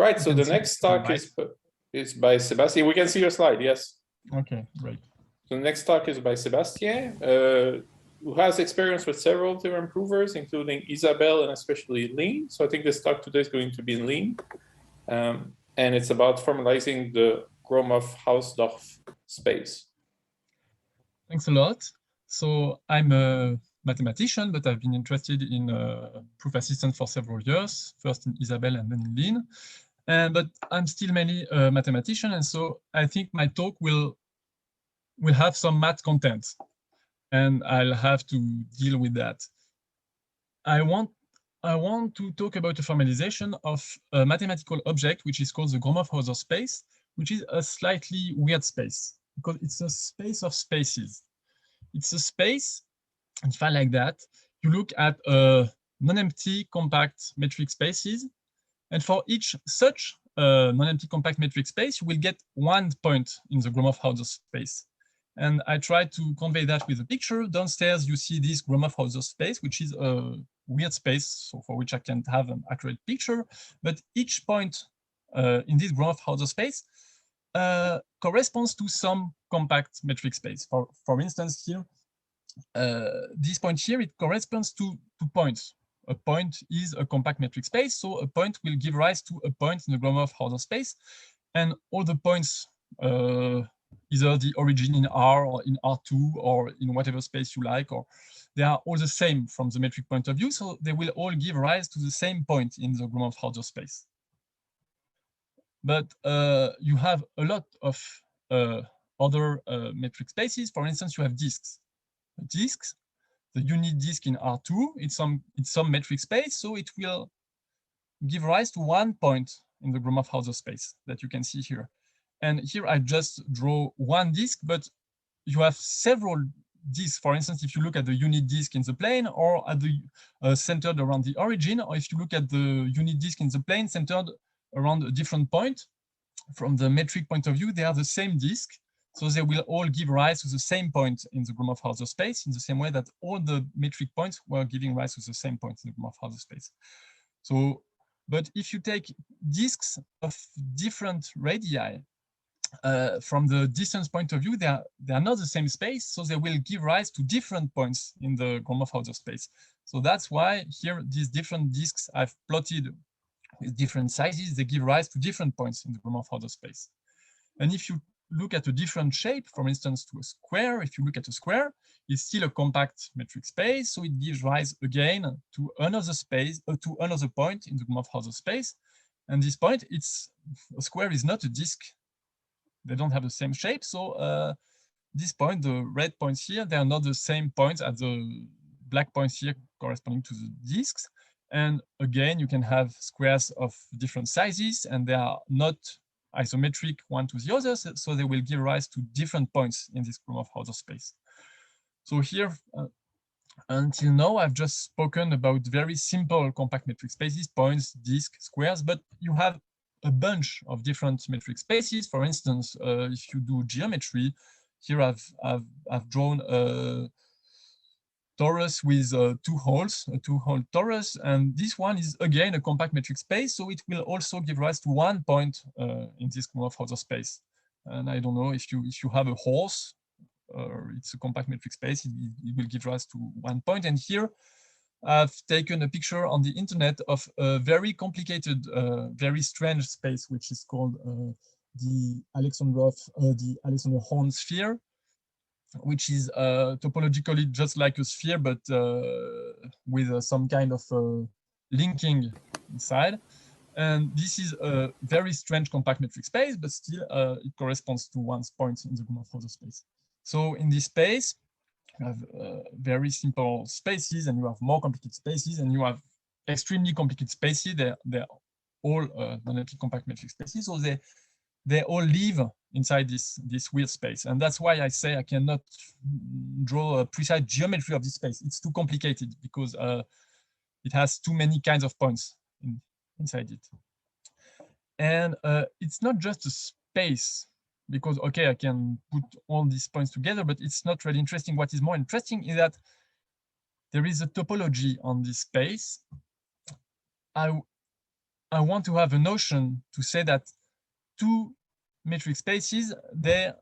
Right. So the next talk is by Sebastien. We can see your slide. Yes. Okay, great. So the next talk is by Sebastien, who has experience with several theorem provers, including Isabelle and especially Lean. So I think this talk today is going to be in Lean. And it's about formalizing the Gromov-Hausdorff space. Thanks a lot. So I'm a mathematician, but I've been interested in proof assistant for several years, first in Isabelle and then in Lean. But I'm still mainly a mathematician, and so I think my talk will have some math content, and I'll have to deal with that. I want to talk about the formalization of a mathematical object, which is called the Gromov-Hausdorff space, which is a slightly weird space because it's a space of spaces. It's a space, if I like that, you look at non-empty compact metric spaces, and for each such non-empty compact metric space, you will get 1 point in the Gromov-Hausdorff space. And I try to convey that with a picture. Downstairs, you see this Gromov-Hausdorff space, which is a weird space, so for which I can't have an accurate picture. But each point in this Gromov-Hausdorff space corresponds to some compact metric space. For instance, here, this point here, it corresponds to 2 points. A point is a compact metric space, so a point will give rise to a point in the Gromov-Hausdorff space, and all the points, either the origin in R or in R2 or in whatever space you like, or they are all the same from the metric point of view, so they will all give rise to the same point in the Gromov-Hausdorff space. But you have a lot of other metric spaces. For instance, you have disks. Disks, the unit disk in R2, it's some metric space, so it will give rise to 1 point in the Gromov-Hausdorff space that you can see here. And here I just draw one disk, but you have several disks. For instance, if you look at the unit disk in the plane, or at the centered around the origin, or if you look at the unit disk in the plane centered around a different point, from the metric point of view, they are the same disk. So they will all give rise to the same point in the Gromov-Hausdorff space, in the same way that all the metric points were giving rise to the same point in the Gromov-Hausdorff space. So, but if you take disks of different radii, from the distance point of view, they are not the same space, so they will give rise to different points in the Gromov-Hausdorff space. So that's why here these different disks I've plotted with different sizes, they give rise to different points in the Gromov-Hausdorff space. And if you look at a different shape, for instance, to a square, if you look at a square, it's still a compact metric space, so it gives rise again to another space, to another point in the Gromov-Hausdorff space. And this point, a square is not a disk. They don't have the same shape, so this point, the red points here, they are not the same points as the black points here corresponding to the disks. And again, you can have squares of different sizes, and they are not isometric one to the other, so they will give rise to different points in this Gromov-Hausdorff space. So here, until now, I've just spoken about very simple compact metric spaces, points, disks, squares, but you have a bunch of different metric spaces. For instance, if you do geometry, here I've drawn a torus with 2 holes, a 2-hole torus, and this one is again a compact metric space, so it will also give rise to 1 point in this Gromov-Hausdorff space. And I don't know if you have a horse, it's a compact metric space, it will give rise to 1 point. And here I've taken a picture on the internet of a very complicated, very strange space, which is called the Alexander-Horn sphere, which is topologically just like a sphere, but with some kind of linking inside. And this is a very strange compact metric space, but still it corresponds to 1 point in the Gromov-Hausdorff space. So in this space, you have very simple spaces, and you have more complicated spaces, and you have extremely complicated spaces. They're all non-empty compact metric spaces, so they all live inside this weird space. And that's why I say I cannot draw a precise geometry of this space. It's too complicated because it has too many kinds of points inside it. And it's not just a space, because, okay, I can put all these points together, but it's not really interesting. What is more interesting is that there is a topology on this space. I want to have a notion to say that two metric spaces, they're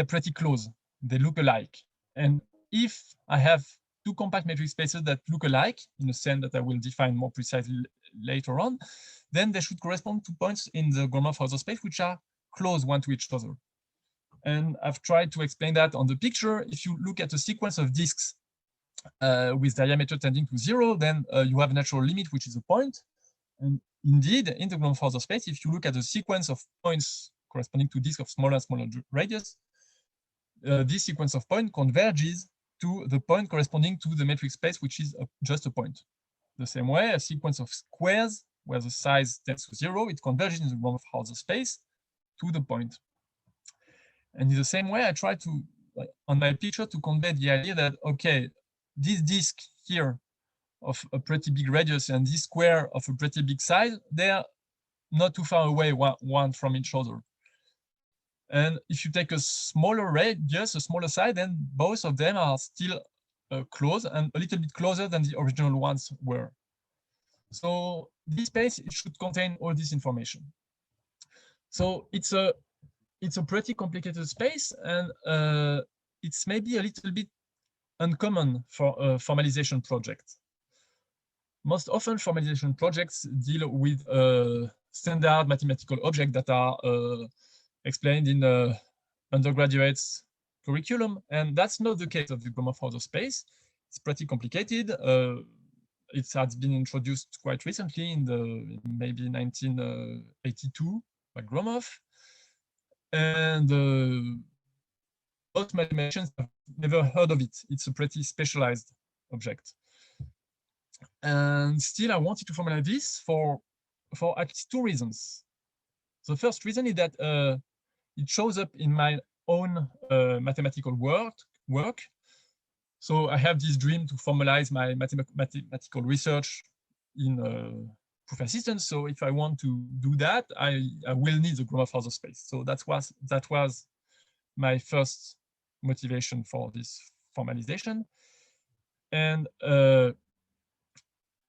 pretty close. They look alike. And if I have two compact metric spaces that look alike, in a sense that I will define more precisely later on, then they should correspond to points in the Gromov-Hausdorff space which are close one to each other. And I've tried to explain that on the picture. If you look at a sequence of disks with diameter tending to 0, then you have a natural limit, which is a point. And indeed, in the Gromov-Hausdorff space, if you look at a sequence of points corresponding to disks of smaller and smaller radius, this sequence of points converges to the point corresponding to the metric space, which is just a point. The same way, a sequence of squares where the size tends to 0, it converges in the Gromov-Hausdorff space to the point. And in the same way, I try to, on my picture, to convey the idea that, okay, this disk here of a pretty big radius and this square of a pretty big size, they're not too far away one from each other. And if you take a smaller radius, a smaller side, then both of them are still close and a little bit closer than the original ones were. So this space, it should contain all this information. So it's a pretty complicated space, and it's maybe a little bit uncommon for a formalization project. Most often, formalization projects deal with standard mathematical objects that are explained in the undergraduate's curriculum, and that's not the case of the Gromov-Hausdorff space. It's pretty complicated. It has been introduced quite recently in the maybe 1982 by Gromov, and most mathematicians have never heard of it. It's a pretty specialized object. And still, I wanted to formalize this for at least two reasons. The first reason is that it shows up in my own mathematical work. So I have this dream to formalize my mathematical research in proof assistance. So if I want to do that, I will need the Gromov-Hausdorff space. So that was my first motivation for this formalization. And the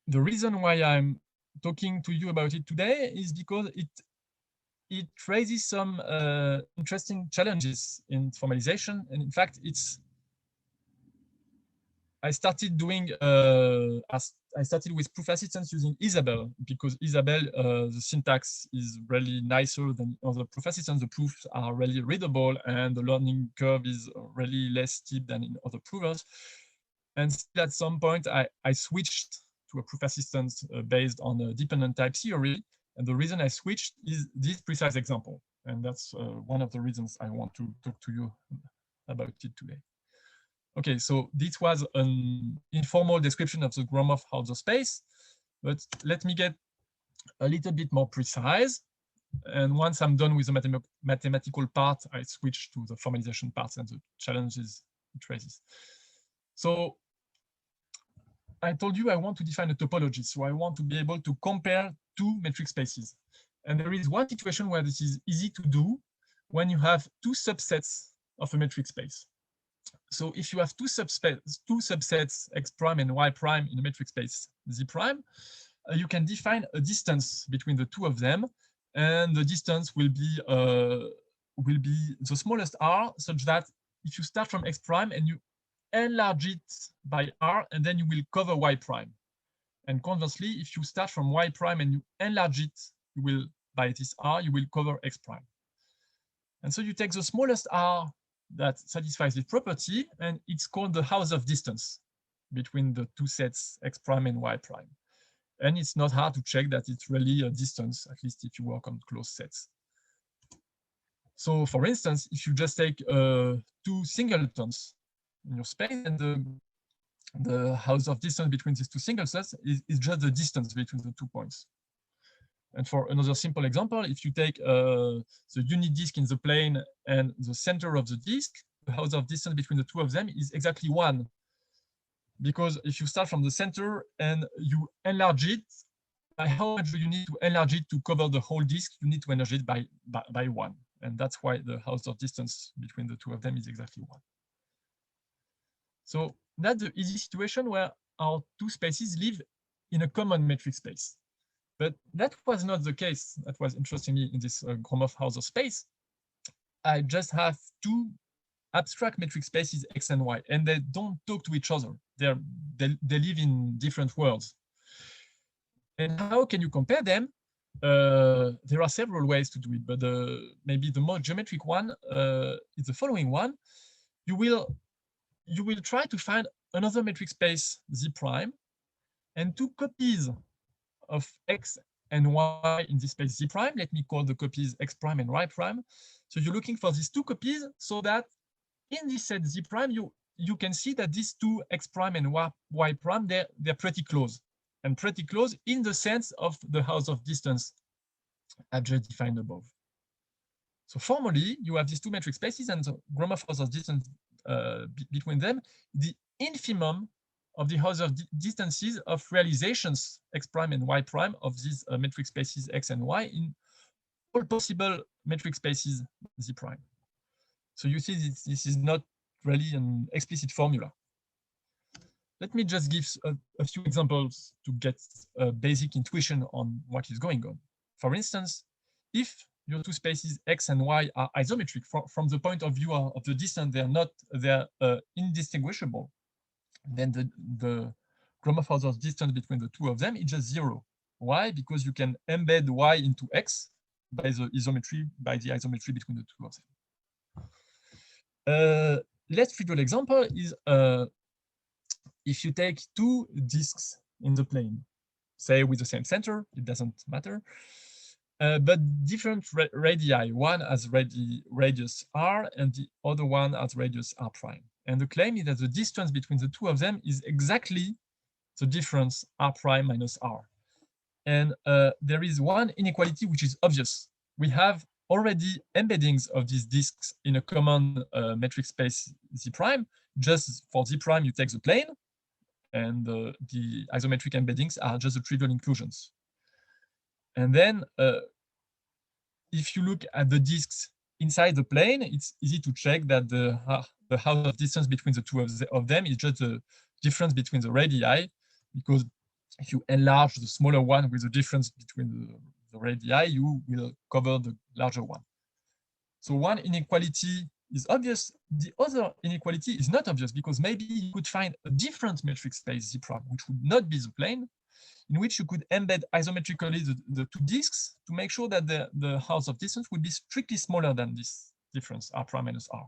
reason why I'm talking to you about it today is because it raises some interesting challenges in formalization. And in fact, I started doing I started with proof assistance using Isabelle, because Isabelle, the syntax is really nicer than other proof assistance. The proofs are really readable and the learning curve is really less steep than in other provers. And still at some point, I switched to a proof assistance based on a dependent type theory. And the reason I switched is this precise example. And that's one of the reasons I want to talk to you about it today. Okay, so this was an informal description of the Gromov-Hausdorff space, but let me get a little bit more precise. And once I'm done with the mathematical part, I switch to the formalization parts and the challenges it raises. So I told you I want to define a topology. So I want to be able to compare two metric spaces. And there is one situation where this is easy to do when you have two subsets of a metric space. So if you have two subsets x prime and y prime in a metric space Z prime, you can define a distance between the two of them, and the distance will be the smallest r, such that if you start from x prime and you enlarge it by r, and then you will cover y prime. And conversely, if you start from y prime and you enlarge it, you will by this r, you will cover x prime. And so you take the smallest r that satisfies this property, and it's called the Hausdorff distance between the two sets x prime and y prime. And it's not hard to check that it's really a distance, at least if you work on closed sets. So for instance, if you just take two singletons in your space, and the Hausdorff distance between these two single sets is just the distance between the 2 points. And for another simple example, if you take the unit disk in the plane and the center of the disk, the Hausdorff distance between the two of them is exactly 1. Because if you start from the center and you enlarge it, by how much do you need to enlarge it to cover the whole disk? You need to enlarge it by 1. And that's why the Hausdorff distance between the two of them is exactly 1. So that's the easy situation where our two spaces live in a common metric space. But that was not the case. That was interestingly in this Gromov-Hauser space. I just have two abstract metric spaces X and Y, and they don't talk to each other. They live in different worlds. And how can you compare them? There are several ways to do it, but maybe the more geometric one is the following one. You will try to find another metric space Z prime and two copies of X and Y in this space Z prime. Let me call the copies X prime and Y prime. So you're looking for these two copies so that in this set Z prime, you can see that these two X prime and Y prime, they're pretty close, and pretty close in the sense of the house of distance I've just defined above. So formally, you have these two metric spaces and the Gromov-Hauser distance between them, the infimum of the Hauser distances of realizations X prime and Y prime of these metric spaces X and Y in all possible metric spaces Z prime. So you see this is not really an explicit formula. Let me just give a few examples to get a basic intuition on what is going on. For instance, if your two spaces X and Y are isometric from the point of view of the distance, they're indistinguishable, then the Gromov-Hauser distance between the two of them is just 0. Why? Because you can embed Y into X by the isometry between the two of them. Let's trivial example is if you take two disks in the plane, say with the same center, it doesn't matter, but different radii. One has radius r and the other one has radius r prime. And the claim is that the distance between the two of them is exactly the difference r prime minus r. And there is one inequality which is obvious. We have already embeddings of these disks in a common metric space Z prime. Just for Z prime, you take the plane, and the isometric embeddings are just the trivial inclusions. And then if you look at the disks inside the plane, it's easy to check that the house of distance between the two of them is just the difference between the radii, because if you enlarge the smaller one with the difference between the radii, you will cover the larger one. So one inequality is obvious. The other inequality is not obvious, because maybe you could find a different metric space Z prime, which would not be the plane, in which you could embed isometrically the two disks to make sure that the house of distance would be strictly smaller than this difference, r prime minus r.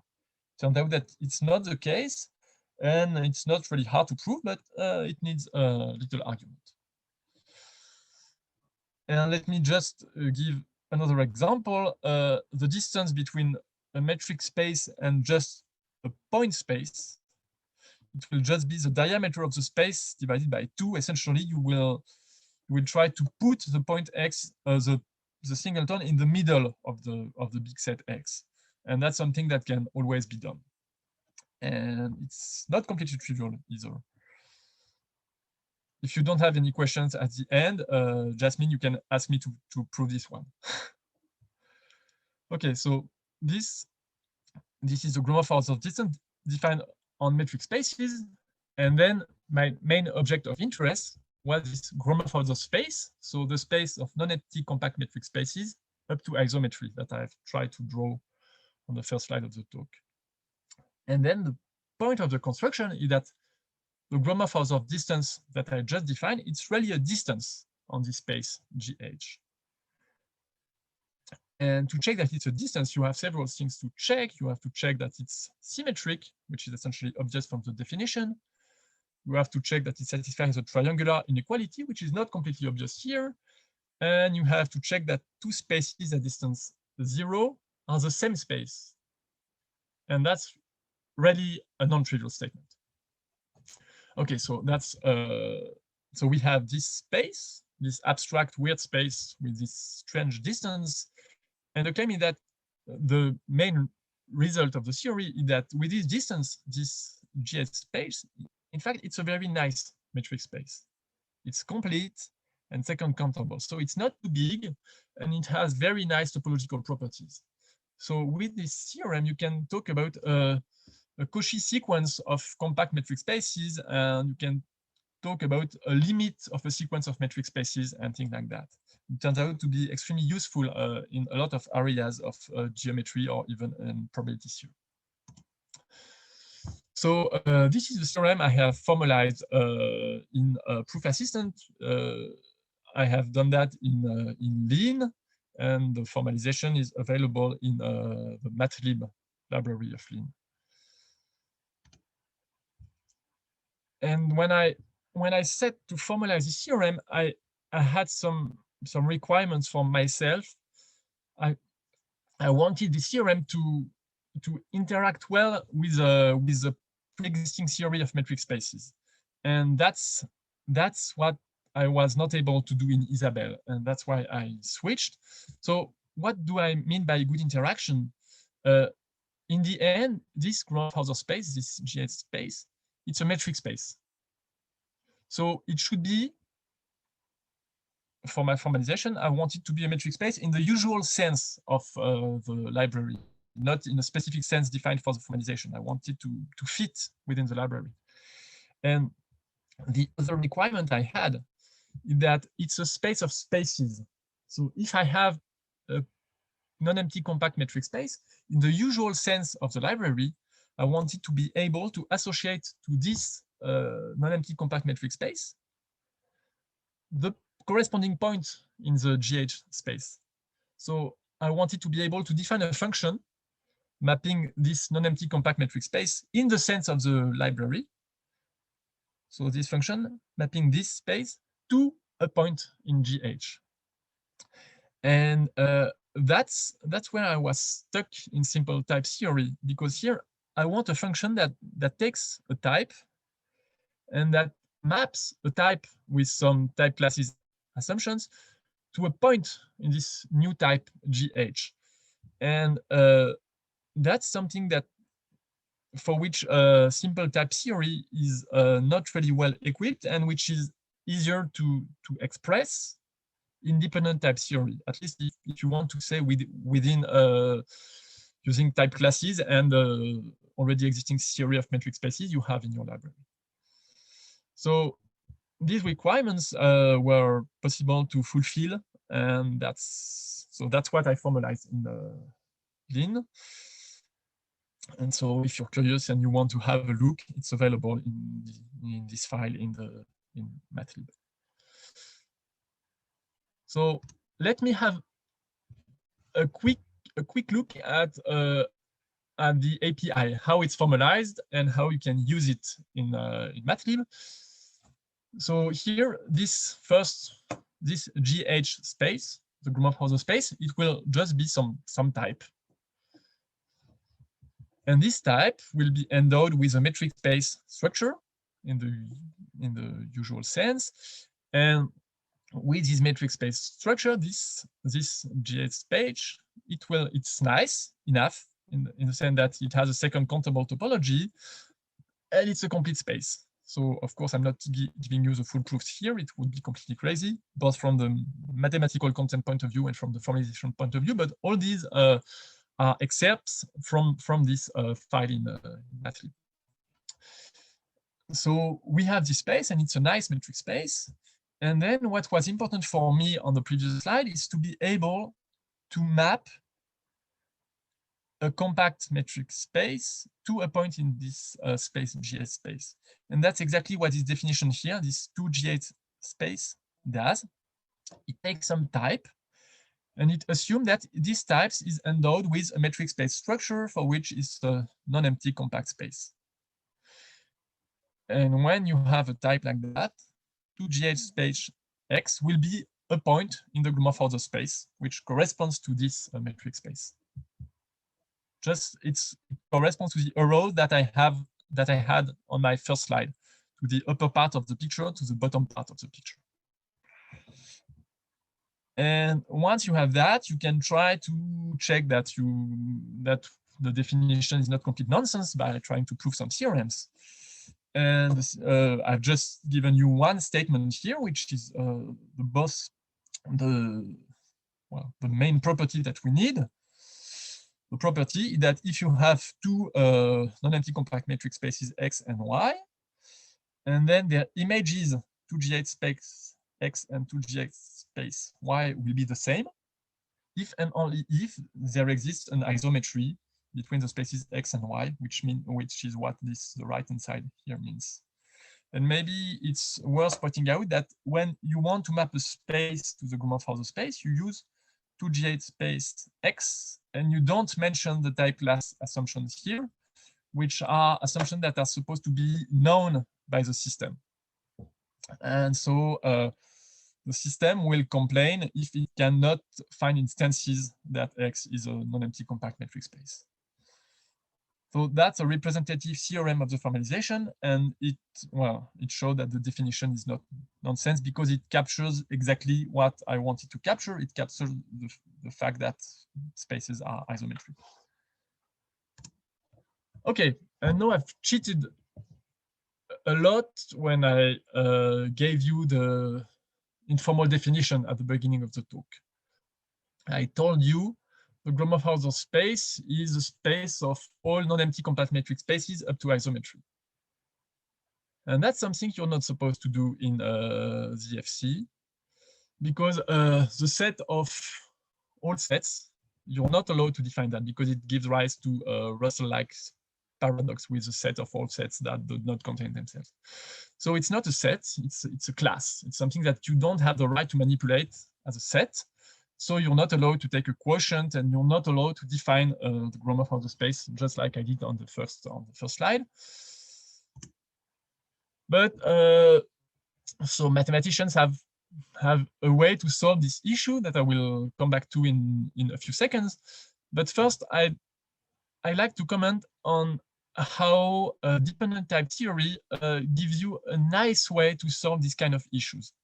Turned out that it's not the case, and it's not really hard to prove, but it needs a little argument. And let me just give another example. The distance between a metric space and just a point space, it will just be the diameter of the space divided by 2. Essentially, you will try to put the point X, the singleton, in the middle of the big set X. And that's something that can always be done. And it's not completely trivial either. If you don't have any questions at the end, Jasmine, you can ask me to prove this one. Okay, so this is the Gromov-Hauser distance defined on metric spaces. And then my main object of interest was this Gromov-Hauser space. So the space of non-empty compact metric spaces up to isometry that I've tried to draw on the first slide of the talk. And then the point of the construction is that the Gromov-Hauser distance that I just defined, it's really a distance on this space GH. And to check that it's a distance, you have several things to check. You have to check that it's symmetric, which is essentially obvious from the definition. You have to check that it satisfies a triangular inequality, which is not completely obvious here. And you have to check that two spaces at distance 0 are the same space. And that's really a non-trivial statement. Okay, so that's so we have this space, this abstract weird space with this strange distance. And the claim is that the main result of the theory is that with this distance, this GH space, in fact, it's a very nice metric space. It's complete and second countable. So it's not too big, and it has very nice topological properties. So with this theorem, you can talk about a Cauchy sequence of compact metric spaces, and you can talk about a limit of a sequence of metric spaces and things like that. It turns out to be extremely useful in a lot of areas of geometry or even in probability theory. So this is the theorem I have formalized in Proof Assistant. I have done that in Lean, and the formalization is available in the MATLib library of Lean. And when I set to formalize this theorem, I had some requirements for myself. I wanted this theorem to interact well with the pre-existing theory of metric spaces, and that's what I was not able to do in Isabelle, and that's why I switched. So what do I mean by good interaction? In the end, this Gromov-Hausdorff space, this GH space, it's a metric space. So it should be, for my formalization, I want it to be a metric space in the usual sense of the library, not in a specific sense defined for the formalization. I want it to fit within the library. And the other requirement I had is that it's a space of spaces. So if I have a non-empty compact metric space, in the usual sense of the library, I want it to be able to associate to this non-empty compact metric space the corresponding point in the GH space. So I wanted to be able to define a function mapping this non-empty compact metric space in the sense of the library. So this function mapping this space to a point in GH. And that's where I was stuck in simple type theory, because here I want a function that takes a type and that maps a type with some type classes assumptions to a point in this new type GH. And that's something that for which simple type theory is not really well equipped, and which is easier to express independent type theory, at least if you want to say within using type classes and already existing theory of metric spaces you have in your library. So these requirements were possible to fulfill, and that's what I formalized in Lean. And so if you're curious and you want to have a look, it's available in this file in MATLib. So let me have a quick look at the API, how it's formalized and how you can use it in MATLib. So here, this GH space, the Gromov-Hausdorff space, it will just be some type. And this type will be endowed with a metric space structure in the usual sense. And with this metric space structure, this GH space, it's nice enough in the sense that it has a second countable topology, and it's a complete space. So of course, I'm not giving you the full proofs here. It would be completely crazy, both from the mathematical content point of view and from the formalization point of view. But all these are excerpts from this file in MATLib. So we have this space, and it's a nice metric space. And then what was important for me on the previous slide is to be able to map a compact metric space to a point in this space, GH space. And that's exactly what this definition here, this 2GH space, does. It takes some type, and it assumes that this type is endowed with a metric space structure for which is a non-empty compact space. And when you have a type like that, 2GH space X will be a point in the Gromov-Hausdorff space, which corresponds to this metric space. It corresponds to the arrow that I had on my first slide, to the upper part of the picture, to the bottom part of the picture. And once you have that, you can try to check that the definition is not complete nonsense by trying to prove some theorems. And I've just given you one statement here, which is the main property that we need. The property is that if you have two non-empty compact metric spaces X and Y, And then their images 2G8 space X and 2G8 space Y will be the same if and only if there exists an isometry between the spaces X and Y, which is what this the right hand side here means. And maybe it's worth pointing out that when you want to map a space to the Gromov-Hausdorff space, you use 2G8 space X, and you don't mention the type class assumptions here, which are assumptions that are supposed to be known by the system. And so the system will complain if it cannot find instances that X is a non-empty compact metric space. So that's a representative theorem of the formalization, and it showed that the definition is not nonsense because it captures exactly what I wanted to capture. It captures the fact that spaces are isometric. Okay, and now I've cheated a lot when I gave you the informal definition at the beginning of the talk. I told you the Gromov-Hausdorff space is a space of all non-empty compact metric spaces up to isometry. And that's something you're not supposed to do in ZFC because the set of all sets, you're not allowed to define that because it gives rise to a Russell-like paradox with a set of all sets that do not contain themselves. So it's not a set, it's a class. It's something that you don't have the right to manipulate as a set. So you're not allowed to take a quotient, and you're not allowed to define the Gromov-Hausdorff space, just like I did on the first slide. But so mathematicians have a way to solve this issue that I will come back to in a few seconds. But first, I like to comment on how dependent type theory gives you a nice way to solve these kind of issues.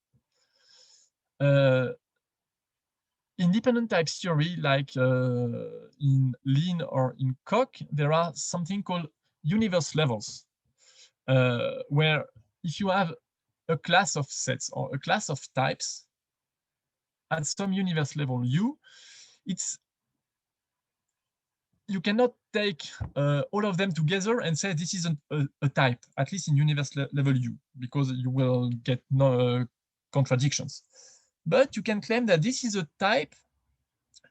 In dependent type theory, like in Lean or in Coq, there are something called universe levels, where if you have a class of sets or a class of types at some universe level U, you cannot take all of them together and say this is a type, at least in universe level U, because you will get no contradictions. But you can claim that this is a type,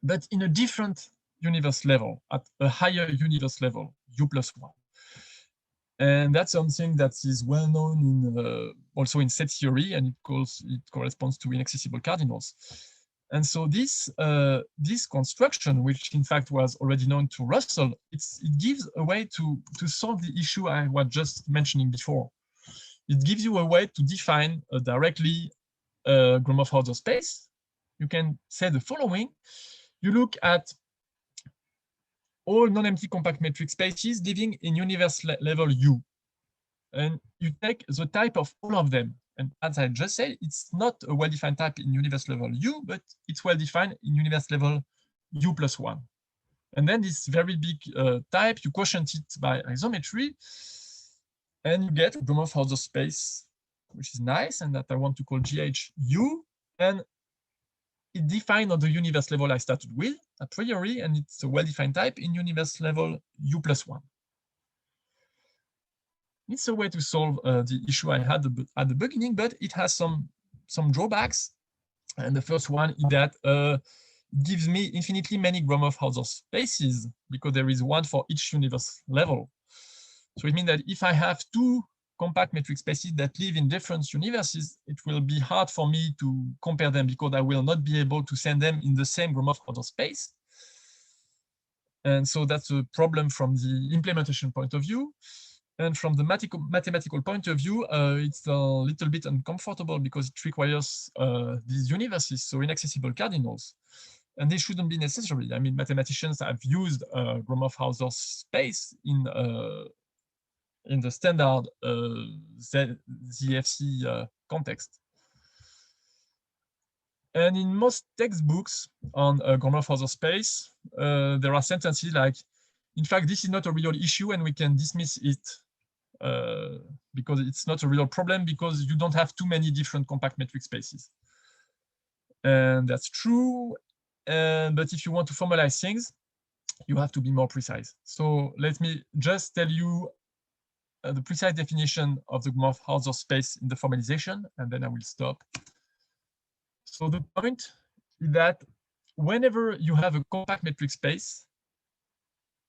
but in a different universe level, at a higher universe level, U+1. And that's something that is well known in also in set theory, and it corresponds to inaccessible cardinals. And so this construction, which in fact was already known to Russell, it gives a way to solve the issue I was just mentioning before. It gives you a way to define directly a Gromov-Hausdorff space. You can say the following. You look at all non-empty compact metric spaces living in universe level U. And you take the type of all of them. And as I just said, it's not a well-defined type in universe level U, but it's well-defined in universe level U+1. And then this very big type, you quotient it by isometry, and you get a Gromov-Hausdorff space, which is nice, and that I want to call GHU. And it defined on the universe level I started with a priori, and it's a well-defined type in universe level U+1. It's a way to solve the issue I had at the beginning, but it has some drawbacks. And the first one is that it gives me infinitely many Gromov-Hausdorff spaces because there is one for each universe level. So it means that if I have two compact metric spaces that live in different universes, it will be hard for me to compare them because I will not be able to send them in the same Gromov-Hausdorff space. And so that's a problem from the implementation point of view. And from the mathematical point of view, it's a little bit uncomfortable because it requires these universes, so inaccessible cardinals. And they shouldn't be necessary. I mean, mathematicians have used Gromov-Hausdorff space in the standard ZFC context. And in most textbooks on Gromov-Hausdorff space, there are sentences like, in fact, this is not a real issue and we can dismiss it because it's not a real problem because you don't have too many different compact metric spaces. And that's true. But if you want to formalize things, you have to be more precise. So let me just tell you the precise definition of the Gromov-Hausdorff space in the formalization, and then I will stop. So the point is that whenever you have a compact metric space,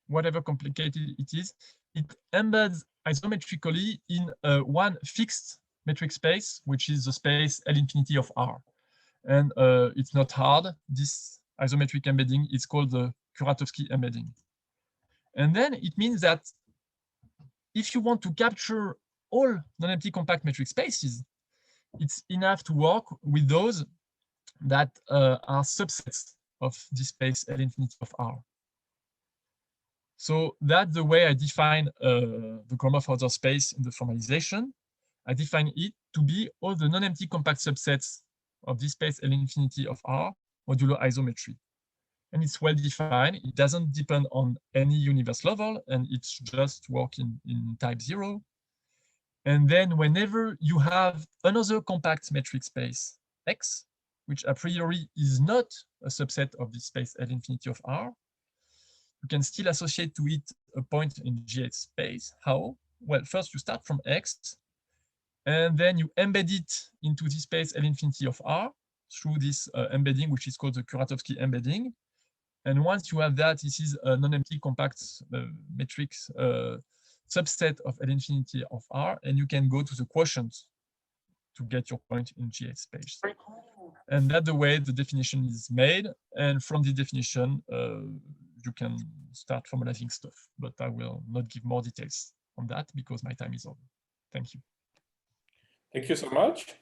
whatever complicated it is, it embeds isometrically in one fixed metric space, which is the space L infinity of R. And it's not hard. This isometric embedding is called the Kuratowski embedding. And then it means that if you want to capture all non-empty compact metric spaces, it's enough to work with those that are subsets of this space L infinity of R. So that's the way I define the Gromov-Hausdorff space in the formalization. I define it to be all the non-empty compact subsets of this space L infinity of R modulo isometry. And it's well defined. It doesn't depend on any universe level, and it's just working in type 0. And then whenever you have another compact metric space X, which a priori is not a subset of this space L infinity of R, you can still associate to it a point in GH space. How? Well, first you start from X, and then you embed it into this space L infinity of R through this embedding, which is called the Kuratowski embedding. And once you have that, this is a non-empty compact matrix subset of L infinity of R, and you can go to the quotient to get your point in GH space. And that's the way the definition is made. And from the definition, you can start formalizing stuff. But I will not give more details on that because my time is over. Thank you. Thank you so much.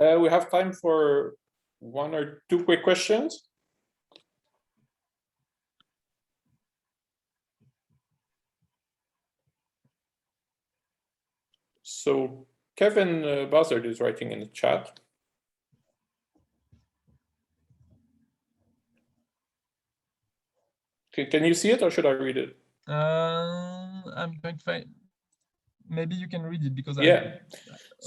We have time for one or two quick questions. So Kevin Buzzard is writing in the chat. Can you see it, or should I read it? I'm going to find. Maybe you can read it because yeah.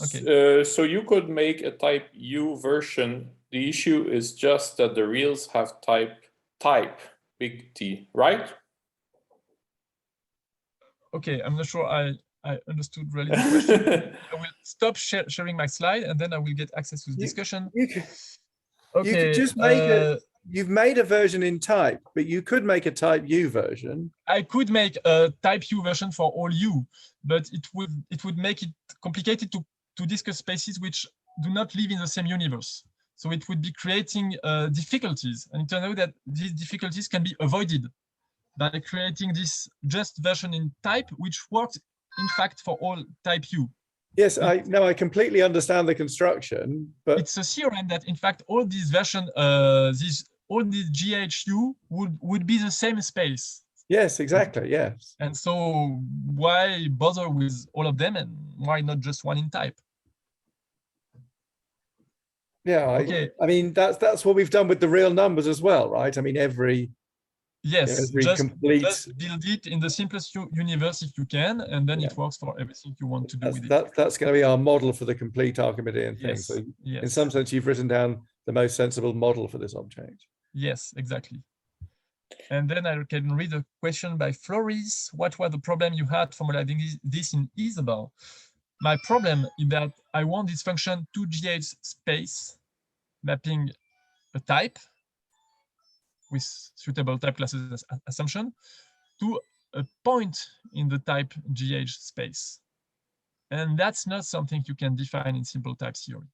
Okay. So you could make a type U version. The issue is just that the reals have type big T, right? Okay, I'm not sure I understood really the question. I will stop sharing my slide, and then I will get access to the discussion. You could just make you've made a version in type, but you could make a type U version. I could make a type U version for all U, but it would make it complicated to discuss spaces which do not live in the same universe. So it would be creating difficulties, and it turns out that these difficulties can be avoided by creating this just version in type, which works in fact for all type U. Yes, I completely understand the construction, but it's a theorem that in fact all these version, all these GHU would be the same space. Yes, exactly. Yes. And so why bother with all of them, and why not just one in type? Yeah, okay. I mean that's what we've done with the real numbers as well, right? I mean just build it in the simplest universe if you can, and then it works for everything you want to do with it. That's going to be our model for the complete Archimedean thing. Yes. So yes. in some sense, you've written down the most sensible model for this object. Yes, exactly. And then I can read a question by Floris. What was the problem you had formulating this in Isabelle? My problem is that I want this function to GH space mapping a type with suitable type classes assumption to a point in the type GH space. And that's not something you can define in simple type theory.